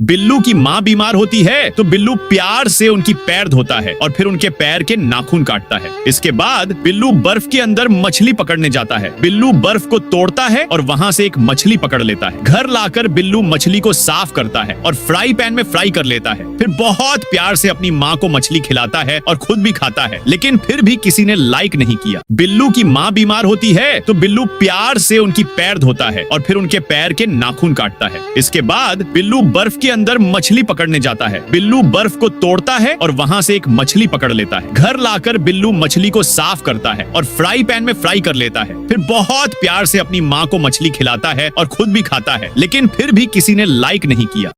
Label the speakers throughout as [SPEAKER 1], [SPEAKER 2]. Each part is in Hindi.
[SPEAKER 1] बिल्लू की माँ बीमार होती है तो बिल्लू प्यार से उनकी पैर धोता है और फिर उनके पैर के नाखून काटता है। इसके बाद बिल्लू बर्फ के अंदर मछली पकड़ने जाता है। बिल्लू बर्फ को तोड़ता है और वहाँ से एक मछली पकड़ लेता है। घर लाकर बिल्लू मछली को साफ करता है और फ्राई पैन में फ्राई कर लेता है। फिर बहुत प्यार से अपनी माँ को मछली खिलाता है और खुद भी खाता है, लेकिन फिर भी किसी ने लाइक नहीं किया। बिल्लू की माँ बीमार होती है तो बिल्लू प्यार से उनकी पैर धोता है और फिर उनके पैर के नाखून काटता है। इसके बाद बिल्लू बर्फ के अंदर मछली पकड़ने जाता है। बिल्लू बर्फ को तोड़ता है और वहाँ से एक मछली पकड़ लेता है। घर लाकर बिल्लू मछली को साफ करता है और फ्राई पैन में फ्राई कर लेता है। फिर बहुत प्यार से अपनी माँ को मछली खिलाता है और खुद भी खाता है, लेकिन फिर भी किसी ने लाइक नहीं किया।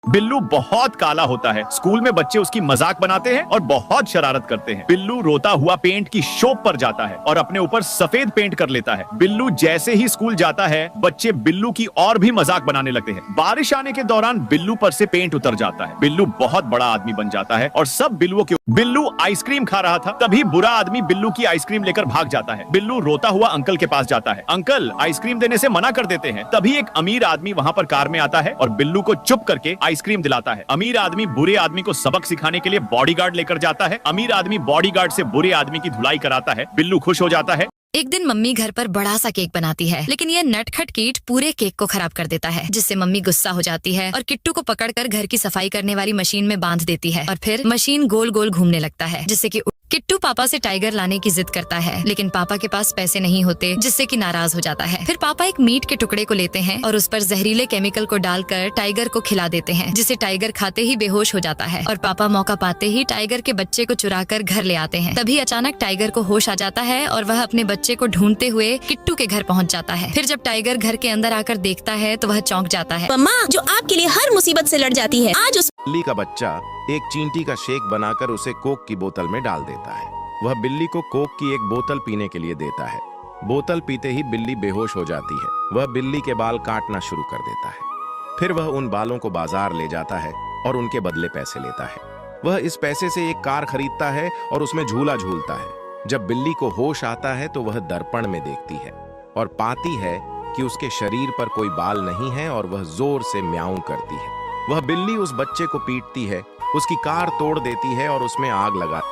[SPEAKER 1] बिल्लू बहुत काला होता है। स्कूल में बच्चे उसकी मजाक बनाते हैं और बहुत शरारत करते हैं। बिल्लू रोता हुआ पेंट की शॉप पर जाता है और अपने ऊपर सफेद पेंट कर लेता है। बिल्लू जैसे ही स्कूल जाता है, बच्चे बिल्लू की और भी मजाक बनाने लगते हैं। बारिश आने के दौरान बिल्लू पर से पेंट उतर जाता है। बिल्लू बहुत बड़ा आदमी बन जाता है और सब बिल्लुओं के बिल्लू आइसक्रीम खा रहा था, तभी बुरा आदमी बिल्लू की आइसक्रीम लेकर भाग जाता है। बिल्लू रोता हुआ अंकल के पास जाता है। अंकल आइसक्रीम देने से मना कर देते हैं। तभी एक अमीर आदमी वहाँ पर कार में आता है और बिल्लू को चुप करके आइसक्रीम दिलाता है। अमीर आदमी बुरे आदमी को सबक सिखाने के लिए बॉडीगार्ड लेकर जाता है। अमीर आदमी बॉडीगार्ड से बुरे आदमी की धुलाई कराता है। बिल्लू खुश हो जाता है।
[SPEAKER 2] एक दिन मम्मी घर पर बड़ा सा केक बनाती है, लेकिन ये नटखट कीट पूरे केक को खराब कर देता है, जिससे मम्मी गुस्सा हो जाती है और किट्टू को पकड़कर घर की सफाई करने वाली मशीन में बांध देती है और फिर मशीन गोल गोल घूमने लगता है, जिससे कि किट्टू पापा से टाइगर लाने की जिद करता है, लेकिन पापा के पास पैसे नहीं होते, जिससे कि नाराज हो जाता है। फिर पापा एक मीट के टुकड़े को लेते हैं और उस पर जहरीले केमिकल को डालकर टाइगर को खिला देते हैं, जिसे टाइगर खाते ही बेहोश हो जाता है और पापा मौका पाते ही टाइगर के बच्चे को चुराकर घर ले आते हैं। तभी अचानक टाइगर को होश आ जाता है और वह अपने बच्चे को ढूंढते हुए किट्टू के घर पहुंच जाता है। फिर जब टाइगर घर के अंदर आकर देखता है तो वह चौंक जाता है।
[SPEAKER 3] मम्मा जो आपके लिए हर मुसीबत से लड़ जाती है, आज उस
[SPEAKER 4] बिल्ली का बच्चा एक चींटी का शेक बनाकर उसे कोक की बोतल में डाल देता है। वह बिल्ली को कोक की एक बोतल पीने के लिए देता है। बोतल पीते ही बिल्ली बेहोश हो जाती है। वह बिल्ली के बाल काटना शुरू कर देता है। फिर वह उन बालों को बाजार ले जाता है और उनके बदले पैसे लेता है। वह इस पैसे से एक कार खरीदता है और उसमें झूला झूलता है। जब बिल्ली को होश आता है तो वह दर्पण में देखती है और पाती है कि उसके शरीर पर कोई बाल नहीं है और वह जोर से म्याऊं करती है। वह बिल्ली उस बच्चे को पीटती है, उसकी कार तोड़ देती है और उसमें आग लगा।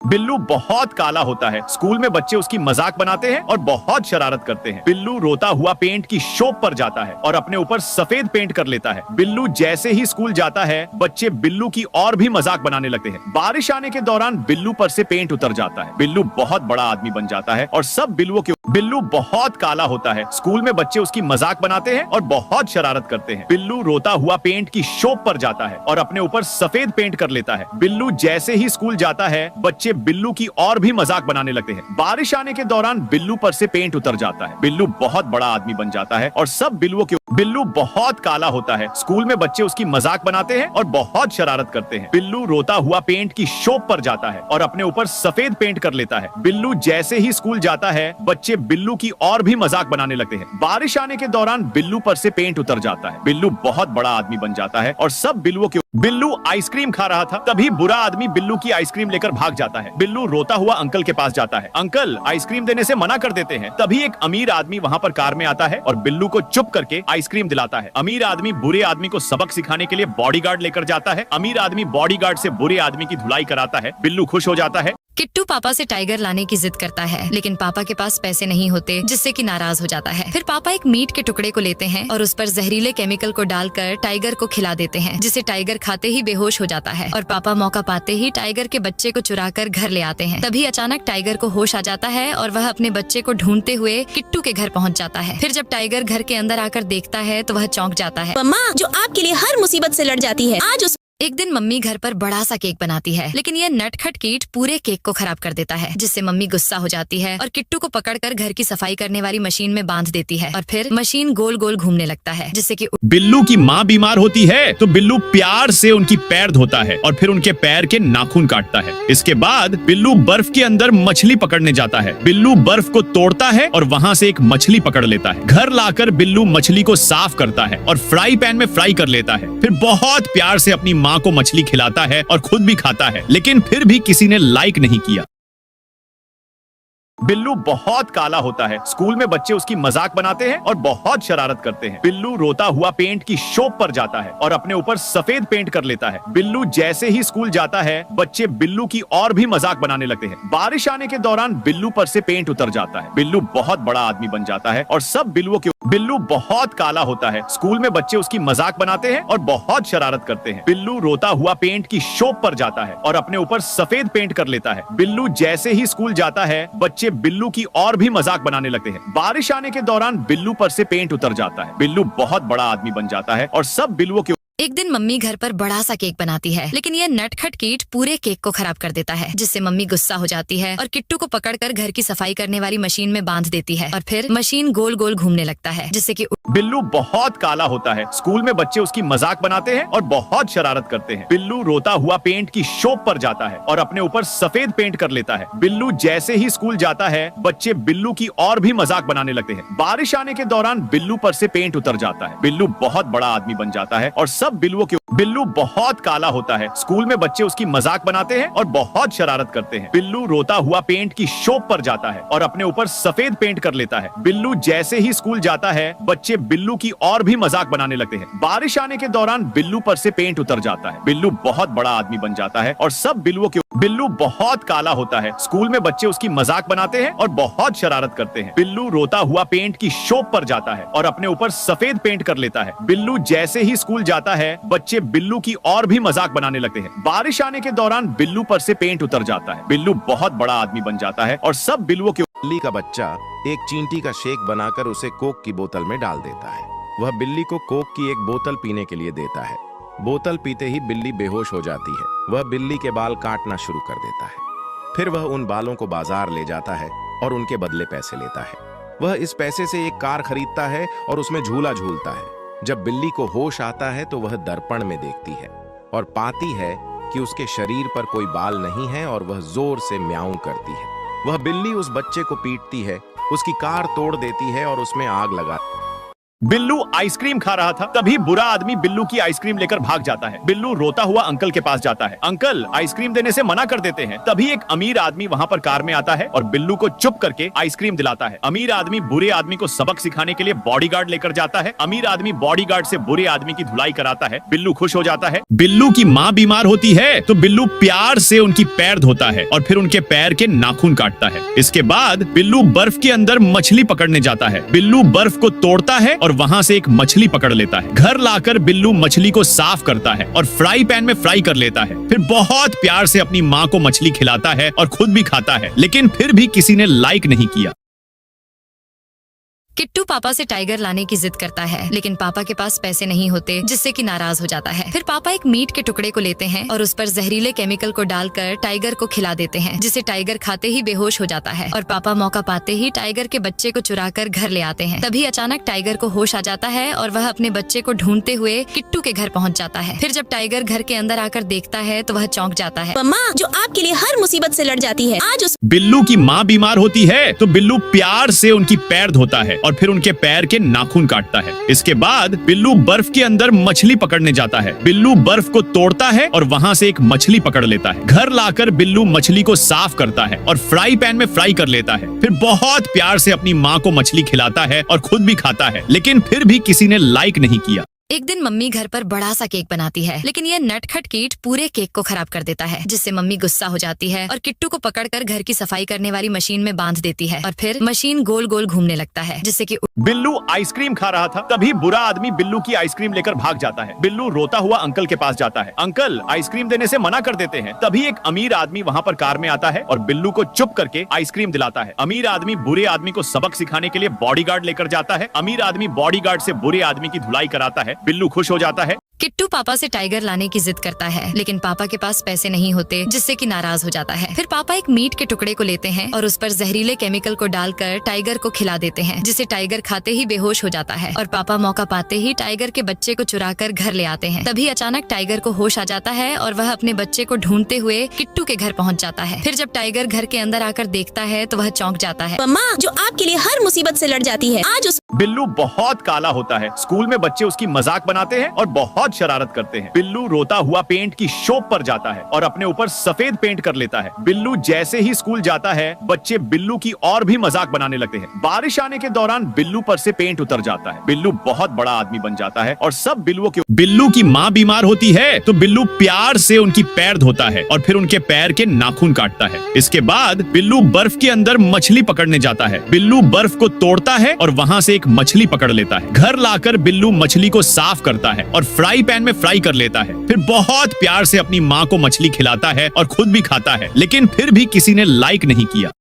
[SPEAKER 1] बिल्लू बहुत काला होता है। स्कूल में बच्चे उसकी मजाक बनाते हैं और बहुत शरारत करते हैं। बिल्लू रोता हुआ पेंट की शॉप पर जाता है और अपने ऊपर सफेद पेंट कर लेता है। बिल्लू जैसे ही स्कूल जाता है, बच्चे बिल्लू की और भी मजाक बनाने लगते हैं। बारिश आने के दौरान बिल्लू पर से पेंट उतर जाता है। बिल्लू बहुत बड़ा आदमी बन जाता है और सब बिल्लुओं के बिल्लू बहुत काला होता है। स्कूल में बच्चे उसकी मजाक बनाते हैं और बहुत शरारत करते हैं। बिल्लू रोता हुआ पेंट की शॉप पर जाता है और अपने ऊपर सफेद पेंट कर लेता है। बिल्लू जैसे ही स्कूल जाता है, बच्चे बिल्लू की और भी मजाक बनाने लगते हैं। बारिश आने के दौरान बिल्लू पर से पेंट उतर जाता है। बिल्लू बहुत बड़ा आदमी बन जाता है और सब बिल्लुओं के बिल्लू बहुत काला होता है। स्कूल में बच्चे उसकी मजाक बनाते हैं और बहुत शरारत करते हैं। बिल्लू रोता हुआ पेंट की शॉप पर जाता है और अपने ऊपर सफेद पेंट कर लेता है। बिल्लू जैसे ही स्कूल जाता है, बच्चे बिल्लू की और भी मजाक बनाने लगते हैं। बारिश आने के दौरान बिल्लू पर से पेंट उतर जाता है। बिल्लू बहुत बड़ा आदमी बन जाता है और सब बिल्लुओं के बिल्लू आइसक्रीम खा रहा था, तभी बुरा आदमी बिल्लू की आइसक्रीम लेकर भाग जाता है। बिल्लू रोता हुआ अंकल के पास जाता है। अंकल आइसक्रीम देने से मना कर देते हैं। तभी एक अमीर आदमी वहाँ पर कार में आता है और बिल्लू को चुप करके आइसक्रीम दिलाता है। अमीर आदमी बुरे आदमी को सबक सिखाने के लिए बॉडीगार्ड लेकर जाता है। अमीर आदमी बॉडीगार्ड से बुरे आदमी की धुलाई कराता है। बिल्लू खुश हो जाता है।
[SPEAKER 2] किट्टू पापा से टाइगर लाने की जिद करता है, लेकिन पापा के पास पैसे नहीं होते, जिससे कि नाराज हो जाता है। फिर पापा एक मीट के टुकड़े को लेते हैं और उस पर जहरीले केमिकल को डालकर टाइगर को खिला देते हैं, जिसे टाइगर खाते ही बेहोश हो जाता है और पापा मौका पाते ही टाइगर के बच्चे को चुराकर घर ले आते हैं। तभी अचानक टाइगर को होश आ जाता है और वह अपने बच्चे को ढूंढते हुए किट्टू के घर पहुंच जाता है। फिर जब टाइगर घर के अंदर आकर देखता है तो वह चौंक जाता है।
[SPEAKER 3] मम्मा जो आपके लिए हर मुसीबत से लड़ जाती है, आज उस
[SPEAKER 2] एक दिन मम्मी घर पर बड़ा सा केक बनाती है, लेकिन ये नटखट कीट पूरे केक को खराब कर देता है, जिससे मम्मी गुस्सा हो जाती है और किट्टू को पकड़कर घर की सफाई करने वाली मशीन में बांध देती है और फिर मशीन गोल गोल घूमने लगता है, जिससे कि
[SPEAKER 1] बिल्लू की माँ बीमार होती है तो बिल्लू प्यार से उनकी पैर धोता है और फिर उनके पैर के नाखून काटता है। इसके बाद बिल्लू बर्फ के अंदर मछली पकड़ने जाता है। बिल्लू बर्फ को तोड़ता है और वहाँ से एक मछली पकड़ लेता है। घर लाकर बिल्लू मछली को साफ करता है और फ्राई पैन में फ्राई कर लेता है। फिर बहुत प्यार से अपनी माँ को मछली खिलाता है और खुद भी खाता है, लेकिन फिर भी किसी ने लाइक नहीं किया। बिल्लू बहुत काला होता है। स्कूल में बच्चे उसकी मजाक बनाते हैं और बहुत शरारत करते हैं। बिल्लू रोता हुआ पेंट की शॉप पर जाता है और अपने ऊपर सफेद पेंट कर लेता है। बिल्लू जैसे ही स्कूल जाता है बच्चे बिल्लू की और भी मजाक बनाने लगते हैं। बारिश आने के दौरान बिल्लू पर से पेंट उतर जाता है। बिल्लू बहुत बड़ा आदमी बन जाता है और सब बिल्लुओं के बिल्लू बहुत काला होता है। स्कूल में बच्चे उसकी मजाक बनाते हैं और बहुत शरारत करते हैं। बिल्लू रोता हुआ पेंट की शॉप पर जाता है और अपने ऊपर सफेद पेंट कर लेता है। बिल्लू जैसे ही स्कूल जाता है बच्चे बिल्लू की और भी मजाक बनाने लगते हैं। बारिश आने के दौरान बिल्लू पर से पेंट उतर जाता है। बिल्लू बहुत बड़ा आदमी बन जाता है और सब बिल्लुओं के
[SPEAKER 2] एक दिन मम्मी घर पर बड़ा सा केक बनाती है, लेकिन यह नटखट कीट पूरे केक को खराब कर देता है, जिससे मम्मी गुस्सा हो जाती है और किट्टू को पकड़कर घर की सफाई करने वाली मशीन में बांध देती है और फिर मशीन गोल गोल घूमने लगता है, जिससे कि
[SPEAKER 1] बिल्लू बहुत काला होता है। स्कूल में बच्चे उसकी मजाक बनाते हैं और बहुत शरारत करते हैं। बिल्लू रोता हुआ पेंट की शॉप पर जाता है और अपने ऊपर सफेद पेंट कर लेता है। बिल्लू जैसे ही स्कूल जाता है बच्चे बिल्लू की और भी मजाक बनाने लगते हैं। बारिश आने के दौरान बिल्लू पर से पेंट उतर जाता है। बिल्लू बहुत बड़ा आदमी बन जाता है और सब बिल्लुओं के बिल्लू बहुत काला होता है। स्कूल में बच्चे उसकी मजाक बनाते हैं और बहुत शरारत करते हैं। बिल्लू रोता हुआ पेंट की शॉप पर जाता है और अपने ऊपर सफेद पेंट कर लेता है। बिल्लू जैसे ही स्कूल जाता है बच्चे बिल्लू की और भी मजाक बनाने लगते हैं। बारिश आने के दौरान बिल्लू पर से पेंट उतर जाता है। बिल्लू बहुत बड़ा आदमी बन जाता है और सब बिल्लुओं के बिल्लू बहुत काला होता है। स्कूल में बच्चे उसकी मजाक बनाते हैं और बहुत शरारत करते हैं। बिल्लू रोता हुआ पेंट की शॉप पर जाता है और अपने ऊपर सफेद पेंट कर लेता है। बिल्लू जैसे ही स्कूल जाता है बच्चे बिल्लू की और भी मजाक बनाने लगते हैं। बारिश आने के दौरान बिल्लू पर से पेंट उतर जाता है। बिल्लू बहुत बड़ा आदमी बन जाता है और सब बिल्लुओं के
[SPEAKER 4] बिल्ली का बच्चा एक चींटी का शेक बनाकर उसे कोक की बोतल में डाल देता है। वह बिल्ली को कोक की एक बोतल पीने के लिए देता है। बोतल पीते ही बिल्ली बेहोश हो जाती है। वह बिल्ली के बाल काटना शुरू कर देता है। फिर वह उन बालों को बाजार ले जाता है और उनके बदले पैसे लेता है। वह इस पैसे से एक कार खरीदता है और उसमें झूला झूलता है। जब बिल्ली को होश आता है तो वह दर्पण में देखती है और पाती है कि उसके शरीर पर कोई बाल नहीं है और वह जोर से म्याऊं करती है। वह बिल्ली उस बच्चे को पीटती है, उसकी कार तोड़ देती है और उसमें आग लगा।
[SPEAKER 1] बिल्लू आइसक्रीम खा रहा था। तभी बुरा आदमी बिल्लू की आइसक्रीम लेकर भाग जाता है। बिल्लू रोता हुआ अंकल के पास जाता है। अंकल आइसक्रीम देने से मना कर देते हैं। तभी एक अमीर आदमी वहां पर कार में आता है और बिल्लू को चुप करके आइसक्रीम दिलाता है। अमीर आदमी बुरे आदमी को सबक सिखाने के लिए बॉडीगार्ड लेकर जाता है। अमीर आदमी बॉडीगार्ड से बुरे आदमी की धुलाई कराता है। बिल्लू खुश हो जाता है। बिल्लू की माँ बीमार होती है तो बिल्लू प्यार से उनकी पैर धोता है और फिर उनके पैर के नाखून काटता है। इसके बाद बिल्लू बर्फ के अंदर मछली पकड़ने जाता है। बिल्लू बर्फ को तोड़ता है और वहां से एक मछली पकड़ लेता है। घर लाकर बिल्लू मछली को साफ करता है और फ्राई पैन में फ्राई कर लेता है। फिर बहुत प्यार से अपनी माँ को मछली खिलाता है और खुद भी खाता है, लेकिन फिर भी किसी ने लाइक नहीं किया।
[SPEAKER 2] किट्टू पापा से टाइगर लाने की जिद करता है, लेकिन पापा के पास पैसे नहीं होते, जिससे कि नाराज हो जाता है। फिर पापा एक मीट के टुकड़े को लेते हैं और उस पर जहरीले केमिकल को डालकर टाइगर को खिला देते हैं, जिसे टाइगर खाते ही बेहोश हो जाता है। और पापा मौका पाते ही टाइगर के बच्चे को चुराकर घर ले आते हैं। तभी अचानक टाइगर को होश आ जाता है और वह अपने बच्चे को ढूंढते हुए किट्टू के घर पहुँच जाता है। फिर जब टाइगर घर के अंदर आकर देखता है तो वह चौंक जाता है।
[SPEAKER 3] मम्मा जो आपके लिए हर मुसीबत से लड़ जाती है, आज उस
[SPEAKER 1] बिल्लू की माँ बीमार होती है तो बिल्लू प्यार से उनकी पैर धोता है और फिर उनके पैर के नाखून काटता है। इसके बाद बिल्लू बर्फ के अंदर मछली पकड़ने जाता है। बिल्लू बर्फ को तोड़ता है और वहां से एक मछली पकड़ लेता है। घर लाकर बिल्लू मछली को साफ करता है और फ्राई पैन में फ्राई कर लेता है। फिर बहुत प्यार से अपनी माँ को मछली खिलाता है और खुद भी खाता है, लेकिन फिर भी किसी ने लाइक नहीं किया।
[SPEAKER 2] एक दिन मम्मी घर पर बड़ा सा केक बनाती है, लेकिन यह नटखट कीट पूरे केक को खराब कर देता है, जिससे मम्मी गुस्सा हो जाती है और किट्टू को पकड़कर घर की सफाई करने वाली मशीन में बांध देती है और फिर मशीन गोल गोल घूमने लगता है, जिससे कि
[SPEAKER 1] बिल्लू आइसक्रीम खा रहा था। तभी बुरा आदमी बिल्लू की आइसक्रीम लेकर भाग जाता है। बिल्लू रोता हुआ अंकल के पास जाता है। अंकल आइसक्रीम देने से मना कर देते हैं। तभी एक अमीर आदमी वहां पर कार में आता है और बिल्लू को चुप करके आइसक्रीम दिलाता है। अमीर आदमी बुरे आदमी को सबक सिखाने के लिए बॉडीगार्ड लेकर जाता है। अमीर आदमी बॉडीगार्ड से बुरे आदमी की धुलाई कराता है। बिल्लू खुश हो जाता है।
[SPEAKER 2] किट्टू पापा से टाइगर लाने की जिद करता है, लेकिन पापा के पास पैसे नहीं होते, जिससे कि नाराज हो जाता है। फिर पापा एक मीट के टुकड़े को लेते हैं और उस पर जहरीले केमिकल को डालकर टाइगर को खिला देते हैं, जिसे टाइगर खाते ही बेहोश हो जाता है। और पापा मौका पाते ही टाइगर के बच्चे को चुराकर घर ले आते हैं। तभी अचानक टाइगर को होश आ जाता है और वह अपने बच्चे को ढूंढते हुए किट्टू के घर पहुँच जाता है। फिर जब टाइगर घर के अंदर आकर देखता है तो वह चौंक जाता है।
[SPEAKER 3] मम्मा जो आपके लिए हर मुसीबत से लड़ जाती है, आज उस
[SPEAKER 1] बिल्लू बहुत काला होता है। स्कूल में बच्चे उसकी मजाक बनाते हैं और बहुत शरारत करते हैं। बिल्लू रोता हुआ पेंट की शॉप पर जाता है और अपने ऊपर सफेद पेंट कर लेता है। बिल्लू जैसे ही स्कूल जाता है बच्चे बिल्लू की और भी मजाक बनाने लगते हैं। बारिश आने के दौरान बिल्लू पर से पेंट उतर जाता है। बिल्लू बहुत बड़ा आदमी बन जाता है और सब बिल्लुओं के बिल्लू की माँ बीमार होती है तो बिल्लू प्यार से उनकी पैर धोता है और फिर उनके पैर के नाखून काटता है। इसके बाद बिल्लू बर्फ के अंदर मछली पकड़ने जाता है। बिल्लू बर्फ को तोड़ता है और वहां से एक मछली पकड़ लेता है। घर लाकर बिल्लू मछली को साफ करता है और फ्राई पैन में फ्राई कर लेता है। फिर बहुत प्यार से अपनी माँ को मछली खिलाता है और खुद भी खाता है, लेकिन फिर भी किसी ने लाइक नहीं किया।